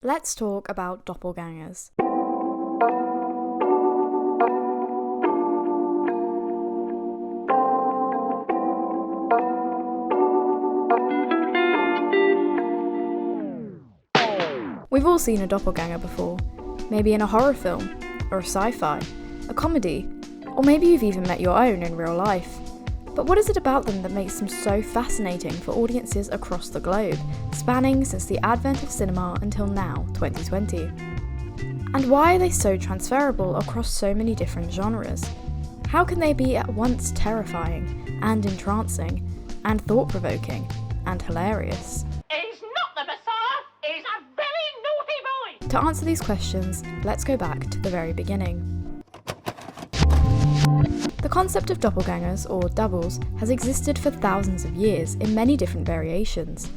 Let's talk about doppelgangers. We've all seen a doppelganger before, maybe in a horror film, or a sci-fi, a comedy, or maybe you've even met your own in real life. But what is it about them that makes them so fascinating for audiences across the globe, spanning since the advent of cinema until now, 2020? And why are they so transferable across so many different genres? How can they be at once terrifying, and entrancing, and thought-provoking, and hilarious? He's not the Messiah, he's a very naughty boy! To answer these questions, let's go back to the very beginning. The concept of doppelgangers, or doubles, has existed for thousands of years in many different variations.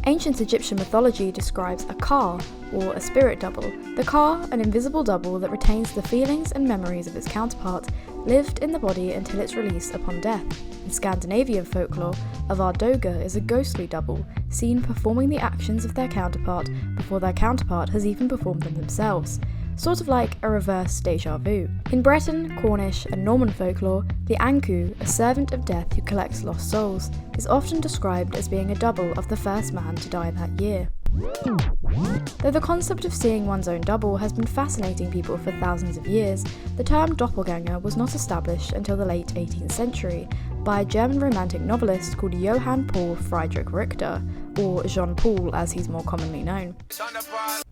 Ancient Egyptian mythology describes a ka, or a spirit double. The ka, an invisible double that retains the feelings and memories of its counterpart, lived in the body until its release upon death. In Scandinavian folklore, a vardoga is a ghostly double, seen performing the actions of their counterpart before their counterpart has even performed them themselves. Sort of like a reverse déjà vu. In Breton, Cornish, and Norman folklore, the Ankou, a servant of death who collects lost souls, is often described as being a double of the first man to die that year. Though the concept of seeing one's own double has been fascinating people for thousands of years, the term doppelganger was not established until the late 18th century by a German romantic novelist called Johann Paul Friedrich Richter, or Jean Paul as he's more commonly known.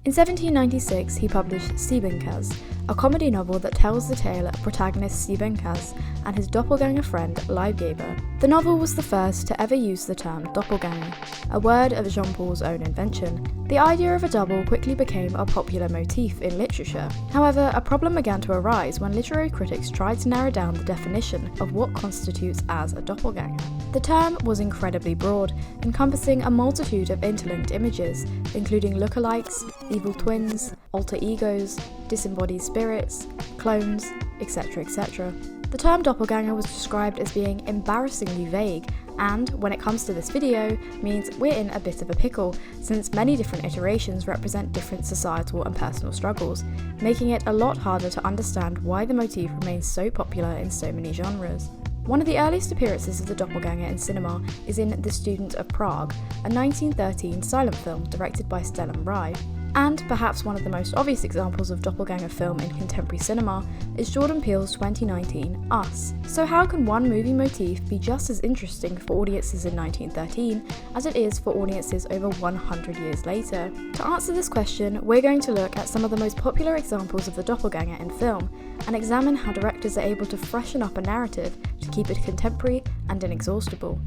In 1796 he published Cyberpunks, a comedy novel that tells the tale of protagonist Cyberpunks and his doppelganger friend Leibgeber. The novel was the first to ever use the term doppelganger, a word of Jean Paul's own invention. The idea of a double quickly became a popular motif in literature. However, a problem began to arise when literary critics tried to narrow down the definition of what constitutes as a doppelganger. The term was incredibly broad, encompassing a multitude of interlinked images, including lookalikes, evil twins, alter egos, disembodied spirits, clones, etc. etc. The term doppelganger was described as being embarrassingly vague and, when it comes to this video, means we're in a bit of a pickle, since many different iterations represent different societal and personal struggles, making it a lot harder to understand why the motif remains so popular in so many genres. One of the earliest appearances of the doppelganger in cinema is in The Student of Prague, a 1913 silent film directed by Stellan Rye. And perhaps one of the most obvious examples of doppelganger film in contemporary cinema is Jordan Peele's 2019 Us. So how can one movie motif be just as interesting for audiences in 1913 as it is for audiences over 100 years later? To answer this question, we're going to look at some of the most popular examples of the doppelganger in film and examine how directors are able to freshen up a narrative to keep it contemporary and inexhaustible.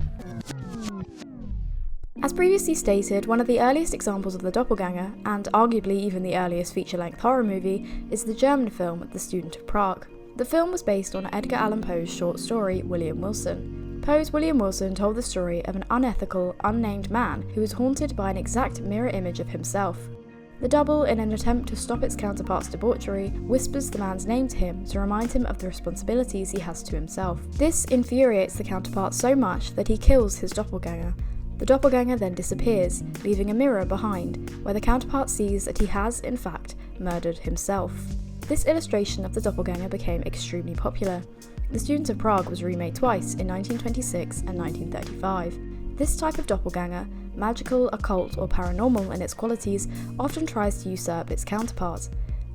As previously stated, one of the earliest examples of the doppelganger, and arguably even the earliest feature-length horror movie, is the German film The Student of Prague. The film was based on Edgar Allan Poe's short story William Wilson. Poe's William Wilson told the story of an unethical, unnamed man who is haunted by an exact mirror image of himself. The double, in an attempt to stop its counterpart's debauchery, whispers the man's name to him to remind him of the responsibilities he has to himself. This infuriates the counterpart so much that he kills his doppelganger. The doppelganger then disappears, leaving a mirror behind, where the counterpart sees that he has, in fact, murdered himself. This illustration of the doppelganger became extremely popular. The Student of Prague was remade twice, in 1926 and 1935. This type of doppelganger, magical, occult, or paranormal in its qualities, often tries to usurp its counterpart.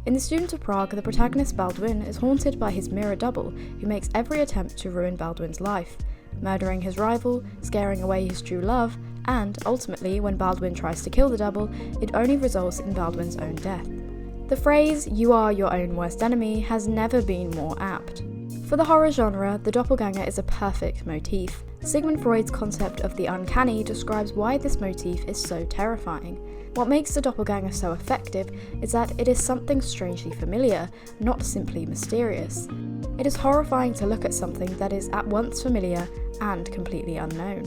In The Student of Prague, the protagonist Balduin is haunted by his mirror double, who makes every attempt to ruin Balduin's life, murdering his rival, scaring away his true love, and, ultimately, when Balduin tries to kill the double, it only results in Balduin's own death. The phrase, "you are your own worst enemy," has never been more apt. For the horror genre, the doppelganger is a perfect motif. Sigmund Freud's concept of the uncanny describes why this motif is so terrifying. What makes the doppelganger so effective is that it is something strangely familiar, not simply mysterious. It is horrifying to look at something that is at once familiar and completely unknown.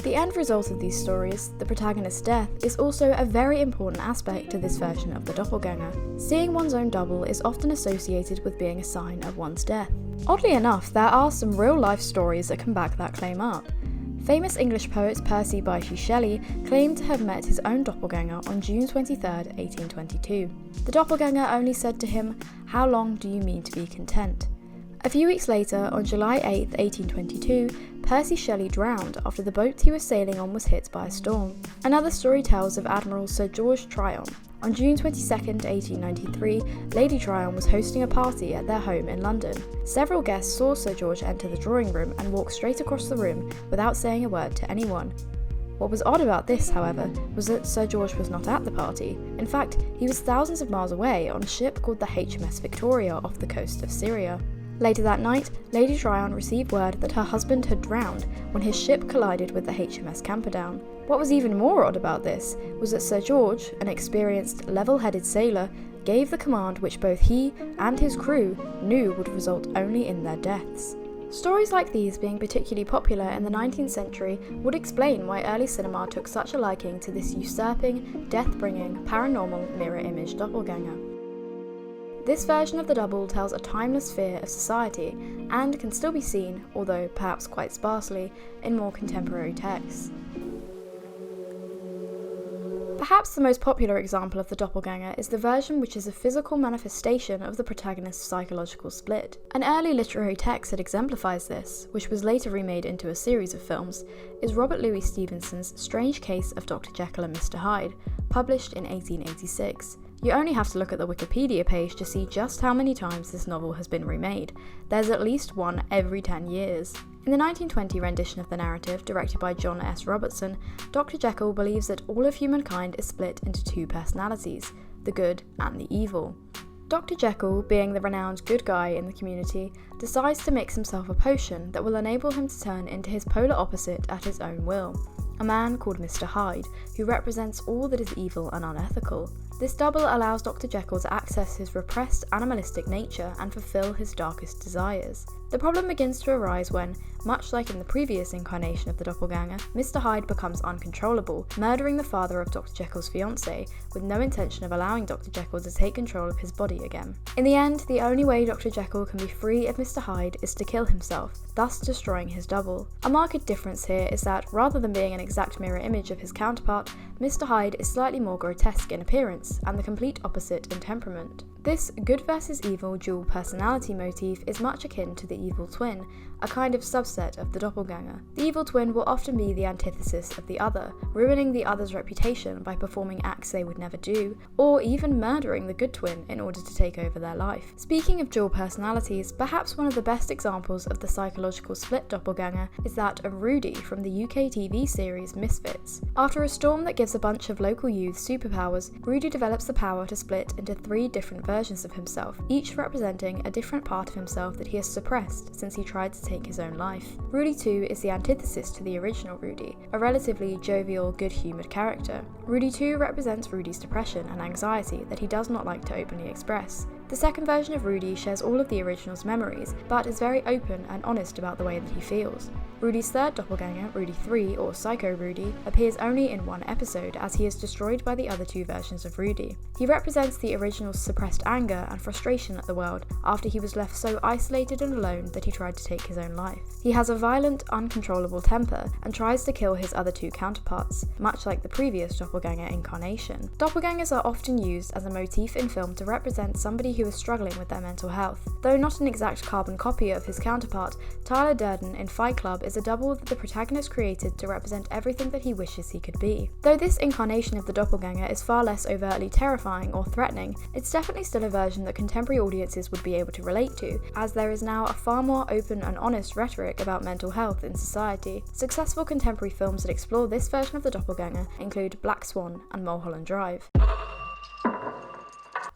The end result of these stories, the protagonist's death, is also a very important aspect to this version of the doppelganger. Seeing one's own double is often associated with being a sign of one's death. Oddly enough, there are some real-life stories that can back that claim up. Famous English poet Percy Bysshe Shelley claimed to have met his own doppelganger on June 23, 1822. The doppelganger only said to him, "How long do you mean to be content?" A few weeks later, on July 8, 1822, Percy Shelley drowned after the boat he was sailing on was hit by a storm. Another story tells of Admiral Sir George Tryon. On June 22, 1893, Lady Tryon was hosting a party at their home in London. Several guests saw Sir George enter the drawing room and walk straight across the room without saying a word to anyone. What was odd about this, however, was that Sir George was not at the party. In fact, he was thousands of miles away on a ship called the HMS Victoria off the coast of Syria. Later that night, Lady Tryon received word that her husband had drowned when his ship collided with the HMS Camperdown. What was even more odd about this was that Sir George, an experienced, level-headed sailor, gave the command which both he and his crew knew would result only in their deaths. Stories like these being particularly popular in the 19th century would explain why early cinema took such a liking to this usurping, death-bringing, paranormal mirror image doppelganger. This version of the double tells a timeless fear of society and can still be seen, although perhaps quite sparsely, in more contemporary texts. Perhaps the most popular example of the doppelganger is the version which is a physical manifestation of the protagonist's psychological split. An early literary text that exemplifies this, which was later remade into a series of films, is Robert Louis Stevenson's Strange Case of Dr. Jekyll and Mr Hyde, published in 1886. You only have to look at the Wikipedia page to see just how many times this novel has been remade. There's at least one every 10 years. In the 1920 rendition of the narrative, directed by John S. Robertson, Dr. Jekyll believes that all of humankind is split into two personalities, the good and the evil. Dr. Jekyll, being the renowned good guy in the community, decides to mix himself a potion that will enable him to turn into his polar opposite at his own will, a man called Mr. Hyde, who represents all that is evil and unethical. This double allows Dr. Jekyll to access his repressed animalistic nature and fulfill his darkest desires. The problem begins to arise when, much like in the previous incarnation of the doppelganger, Mr. Hyde becomes uncontrollable, murdering the father of Dr. Jekyll's fiancée, with no intention of allowing Dr. Jekyll to take control of his body again. In the end, the only way Dr. Jekyll can be free of Mr. Hyde is to kill himself, thus destroying his double. A marked difference here is that, rather than being an exact mirror image of his counterpart, Mr. Hyde is slightly more grotesque in appearance and the complete opposite in temperament. This good versus evil dual personality motif is much akin to the evil twin, a kind of subset of the doppelganger. The evil twin will often be the antithesis of the other, ruining the other's reputation by performing acts they would never do, or even murdering the good twin in order to take over their life. Speaking of dual personalities, perhaps one of the best examples of the psychological split doppelganger is that of Rudy from the UK TV series Misfits. After a storm that gives a bunch of local youths superpowers, Rudy develops the power to split into 3 different versions of himself, each representing a different part of himself that he has suppressed since he tried to take his own life. Rudy 2 is the antithesis to the original Rudy, a relatively jovial, good-humoured character. Rudy 2 represents Rudy's depression and anxiety that he does not like to openly express. The second version of Rudy shares all of the original's memories, but is very open and honest about the way that he feels. Rudy's third doppelganger, Rudy 3, or Psycho Rudy, appears only in one episode as he is destroyed by the other 2 versions of Rudy. He represents the original's suppressed anger and frustration at the world after he was left so isolated and alone that he tried to take his own life. He has a violent, uncontrollable temper and tries to kill his other 2 counterparts, much like the previous doppelganger incarnation. Doppelgangers are often used as a motif in film to represent somebody who is struggling with their mental health. Though not an exact carbon copy of his counterpart, Tyler Durden in Fight Club is a double that the protagonist created to represent everything that he wishes he could be. Though this incarnation of the doppelganger is far less overtly terrifying or threatening, it's definitely still a version that contemporary audiences would be able to relate to, as there is now a far more open and honest rhetoric about mental health in society. Successful contemporary films that explore this version of the doppelganger include Black Swan and Mulholland Drive.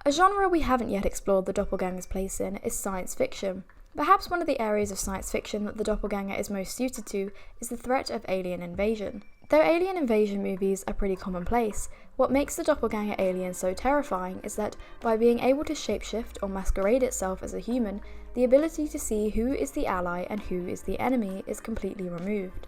A genre we haven't yet explored the doppelganger's place in is science fiction. Perhaps one of the areas of science fiction that the doppelganger is most suited to is the threat of alien invasion. Though alien invasion movies are pretty commonplace, what makes the doppelganger alien so terrifying is that, by being able to shapeshift or masquerade itself as a human, the ability to see who is the ally and who is the enemy is completely removed.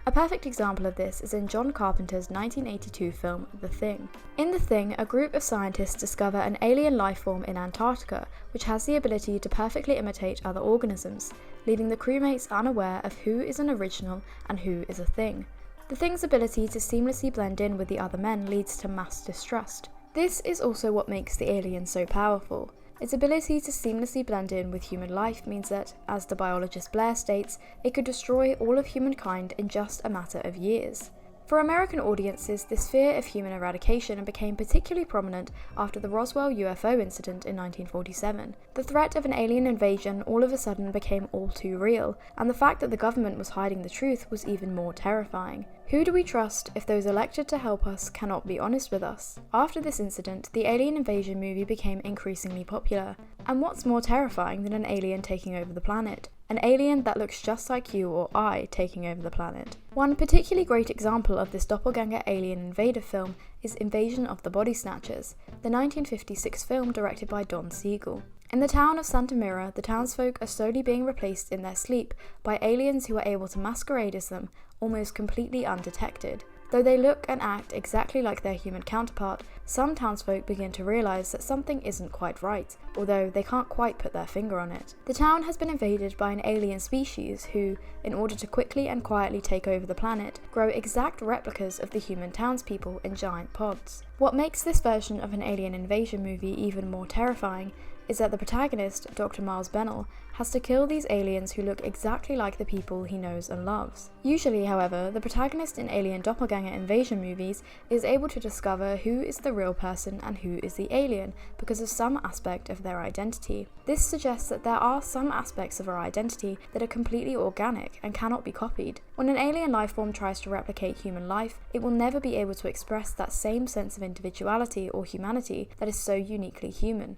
A perfect example of this is in John Carpenter's 1982 film The Thing. In The Thing, a group of scientists discover an alien life form in Antarctica which has the ability to perfectly imitate other organisms, leaving the crewmates unaware of who is an original and who is a thing. The Thing's ability to seamlessly blend in with the other men leads to mass distrust. This is also what makes the alien so powerful. Its ability to seamlessly blend in with human life means that, as the biologist Blair states, it could destroy all of humankind in just a matter of years. For American audiences, this fear of human eradication became particularly prominent after the Roswell UFO incident in 1947. The threat of an alien invasion all of a sudden became all too real, and the fact that the government was hiding the truth was even more terrifying. Who do we trust if those elected to help us cannot be honest with us? After this incident, the alien invasion movie became increasingly popular. And what's more terrifying than an alien taking over the planet? An alien that looks just like you or I taking over the planet. One particularly great example of this doppelganger alien invader film is Invasion of the Body Snatchers, the 1956 film directed by Don Siegel. In the town of Santa Mira, the townsfolk are slowly being replaced in their sleep by aliens who are able to masquerade as them, almost completely undetected. Though they look and act exactly like their human counterpart, some townsfolk begin to realise that something isn't quite right, although they can't quite put their finger on it. The town has been invaded by an alien species who, in order to quickly and quietly take over the planet, grow exact replicas of the human townspeople in giant pods. What makes this version of an alien invasion movie even more terrifying is that the protagonist, Dr. Miles Bennell, has to kill these aliens who look exactly like the people he knows and loves. Usually, however, the protagonist in alien doppelganger invasion movies is able to discover who is the real person and who is the alien because of some aspect of their identity. This suggests that there are some aspects of our identity that are completely organic and cannot be copied. When an alien life form tries to replicate human life, it will never be able to express that same sense of individuality or humanity that is so uniquely human.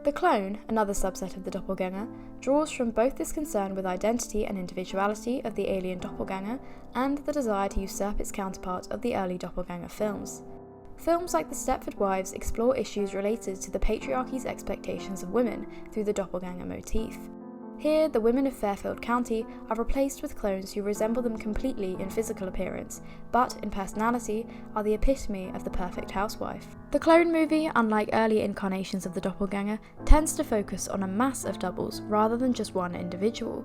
The clone, another subset of the doppelganger, draws from both this concern with identity and individuality of the alien doppelganger and the desire to usurp its counterpart of the early doppelganger films. Films like The Stepford Wives explore issues related to the patriarchy's expectations of women through the doppelganger motif. Here, the women of Fairfield County are replaced with clones who resemble them completely in physical appearance, but in personality are the epitome of the perfect housewife. The clone movie, unlike earlier incarnations of the doppelganger, tends to focus on a mass of doubles rather than just one individual.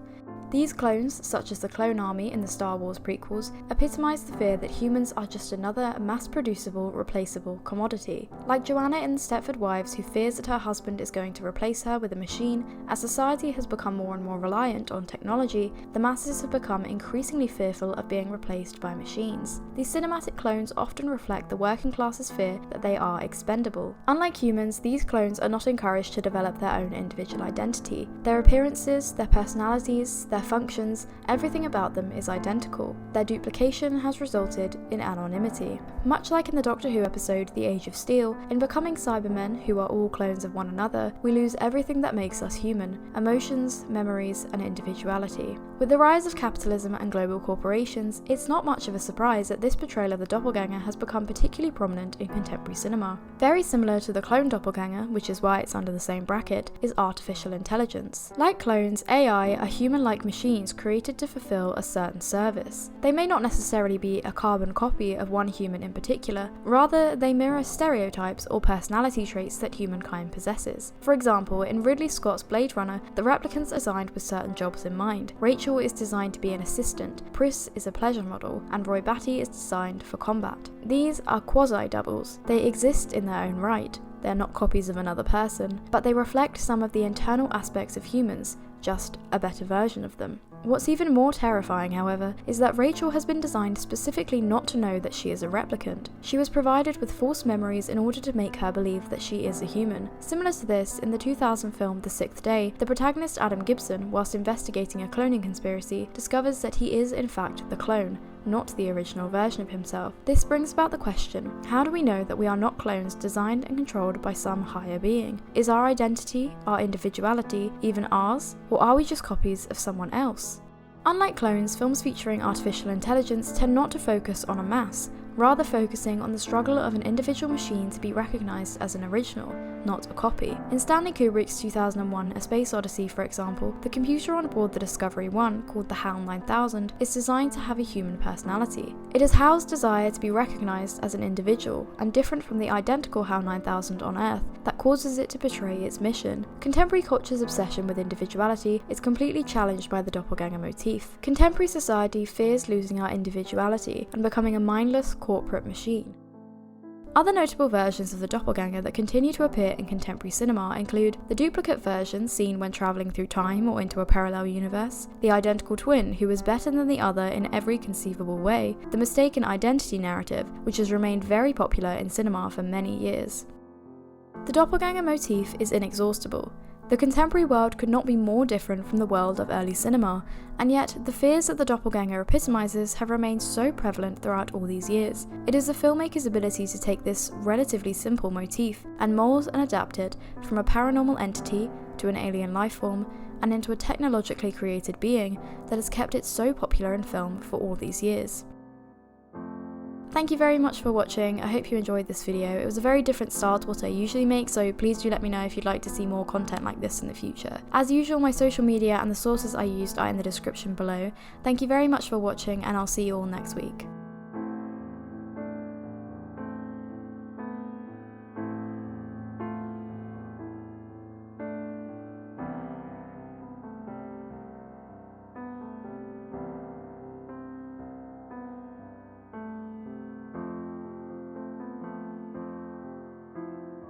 These clones, such as the Clone Army in the Star Wars prequels, epitomise the fear that humans are just another mass-producible, replaceable commodity. Like Joanna in the Stepford Wives, who fears that her husband is going to replace her with a machine, as society has become more and more reliant on technology, the masses have become increasingly fearful of being replaced by machines. These cinematic clones often reflect the working class's fear that they are expendable. Unlike humans, these clones are not encouraged to develop their own individual identity. Their appearances, their personalities, their functions, everything about them is identical. Their duplication has resulted in anonymity. Much like in the Doctor Who episode The Age of Steel, in becoming Cybermen, who are all clones of one another, we lose everything that makes us human: emotions, memories, and individuality. With the rise of capitalism and global corporations, it's not much of a surprise that this portrayal of the doppelganger has become particularly prominent in contemporary cinema. Very similar to the clone doppelganger, which is why it's under the same bracket, is artificial intelligence. Like clones, AI are human-like machines created to fulfill a certain service. They may not necessarily be a carbon copy of one human in particular, rather they mirror stereotypes or personality traits that humankind possesses. For example, in Ridley Scott's Blade Runner, the replicants are designed with certain jobs in mind. Rachel is designed to be an assistant, Pris is a pleasure model, and Roy Batty is designed for combat. These are quasi-doubles. They exist in their own right. They are not copies of another person, but they reflect some of the internal aspects of humans, just a better version of them. What's even more terrifying, however, is that Rachel has been designed specifically not to know that she is a replicant. She was provided with false memories in order to make her believe that she is a human. Similar to this, in the 2000 film The Sixth Day, the protagonist Adam Gibson, whilst investigating a cloning conspiracy, discovers that he is in fact the clone, not the original version of himself. This brings about the question, how do we know that we are not clones designed and controlled by some higher being? Is our identity, our individuality, even ours, or are we just copies of someone else? Unlike clones, films featuring artificial intelligence tend not to focus on a mass, rather focusing on the struggle of an individual machine to be recognised as an original. not a copy. In Stanley Kubrick's 2001 A Space Odyssey, for example, the computer on board the Discovery 1, called the HAL 9000, is designed to have a human personality. It is HAL's desire to be recognised as an individual, and different from the identical HAL 9000 on Earth, that causes it to betray its mission. Contemporary culture's obsession with individuality is completely challenged by the doppelganger motif. Contemporary society fears losing our individuality and becoming a mindless corporate machine. Other notable versions of the doppelganger that continue to appear in contemporary cinema include the duplicate version seen when travelling through time or into a parallel universe, the identical twin who is better than the other in every conceivable way, the mistaken identity narrative, which has remained very popular in cinema for many years. The doppelganger motif is inexhaustible. The contemporary world could not be more different from the world of early cinema, and yet the fears that the doppelganger epitomizes have remained so prevalent throughout all these years. It is the filmmaker's ability to take this relatively simple motif and mould and adapt it from a paranormal entity to an alien life form and into a technologically created being that has kept it so popular in film for all these years. Thank you very much for watching. I hope you enjoyed this video. It was a very different style to what I usually make, so please do let me know if you'd like to see more content like this in the future. As usual, my social media and the sources I used are in the description below. Thank you very much for watching, and I'll see you all next week.